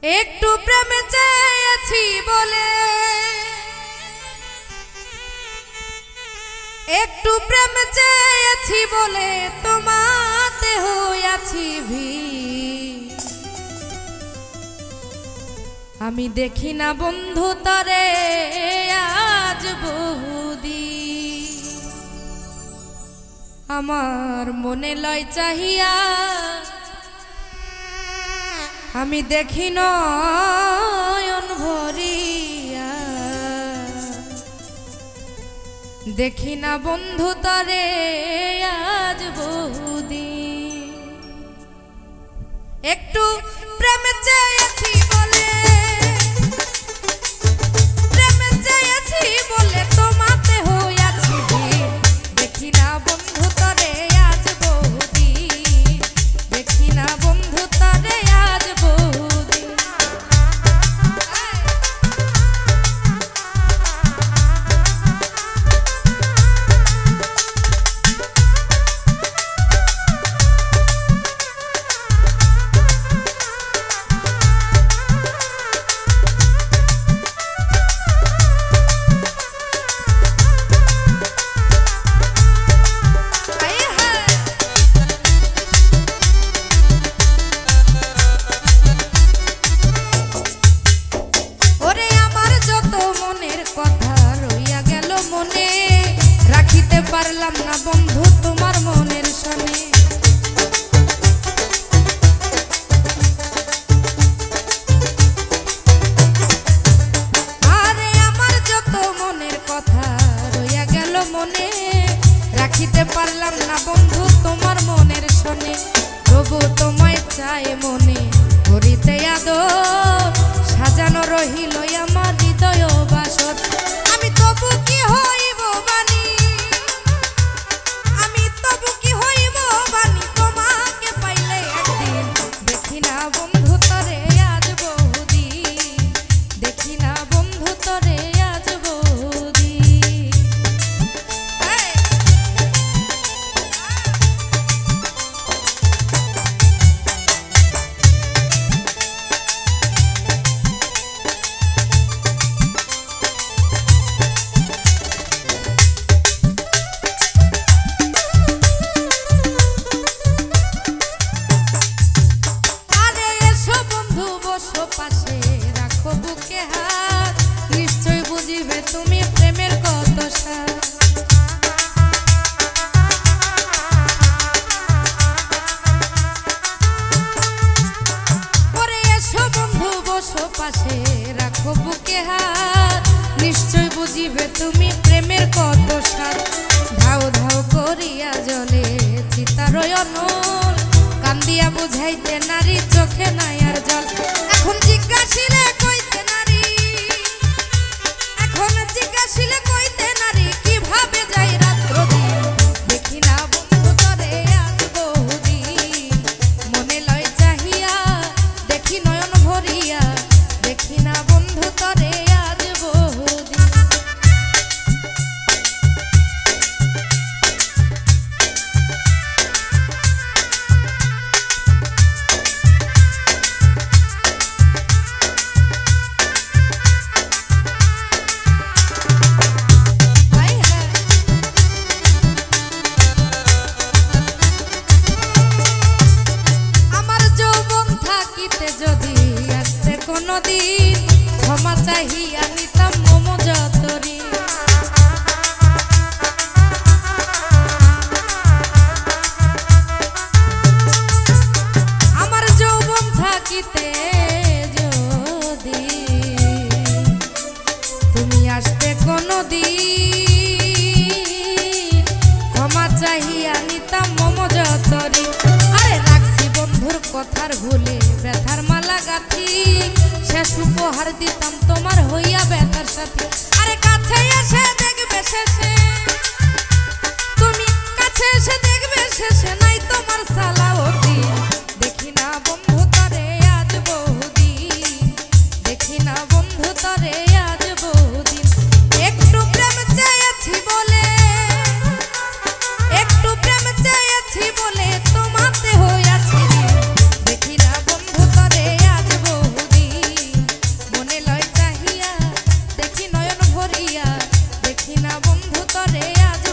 একটু প্রেমে চেয়েছি বলে, একটু প্রেম চেয়েছি বলে তোমাতে হইয়াছি ভিড়। আমি দেখি না বন্ধু তরে আজ বহুদিন, আমার মনে লয় চাহিয়া আমি দেখি নয়ন ভরিয়া, দেখি না বন্ধু তরে আজ বহুদিন। একটু প্রেম চেয়েছি বলে, প্রেম চেয়েছি বলে তোমাতে হইয়াছি ভিড়। দেখি না বন্ধু তরে আজ বহুদিন, দেখি না বন্ধু তরে আজ বহুদিন। পারলাম না বন্ধু তোমার মনের সনে, আরে আমার যত মনের কথা রইয়া গেল মনে, রাখিতে পারলাম না বন্ধু তোমার মনের সনে। তবু তোমায় চাই মনে করিতে আদর, সাজানো রহিল আমার হৃদয় বাসর। আমি তবু কি হইব বানি, দেখি না বন্ধু তরে আজ বহুদিন, দেখি না বন্ধু তরে আজ বহুদিন। পাশে রাখো বুকে হাত, নিশ্চয় বুঝিবে তুমি প্রেমের কত স্বাদ। পরে এসো বন্ধু বসো পাশে রাখো বুকে হাত, নিশ্চয় বুঝিবে তুমি প্রেমের কত স্বাদ। ধাও ধাও করিয়া জলে চিতার অনল, কান্দিয়া বুঝাইতে নারী চোখে নাই আর জল। এখন জিজ্ঞাসিলে কইতে নারী, এখন জিজ্ঞাসিলে কইতে নারী কিভাবে যাই রাত্র দিন। দেখি না বন্ধু তরে আজ বহুদিন, মনে লয় চাহিয়া দেখি নয়ন ভরিয়া, দেখি না বন্ধু তরে আজ বহুদিন। যদি আসতে কোনদিন ক্ষমা চাহিয়া নিতাম মম যতরি, আমার যৌবন থাকিতে যদি তুমি আসতে কোনদিন ক্ষমা চাহিয়া নিতাম মম যতরি। আরে রাখছি বন্ধুর কথার ভুলে ব্যথার মালা গাথি, শেষ উপহার দিতাম তোমার হইয়া ব্যথার সাথে। আরে কাছে এসে দেখবে শেষে, তুমি কাছে এসে দেখবে শেষে নাই তোমার সালাওতি। দেখি না বন্ধু তরে আজ বহুদিন, দেখি না বন্ধু তরে আজ বহুদিন। একটু প্রেম চেয়েছি বলে, একটু প্রেম চেয়েছি বলে তোমাতে হইয়াছি, দেখি না বন্ধু তরে আজ বহুদিন। বন্ধু তরে আজ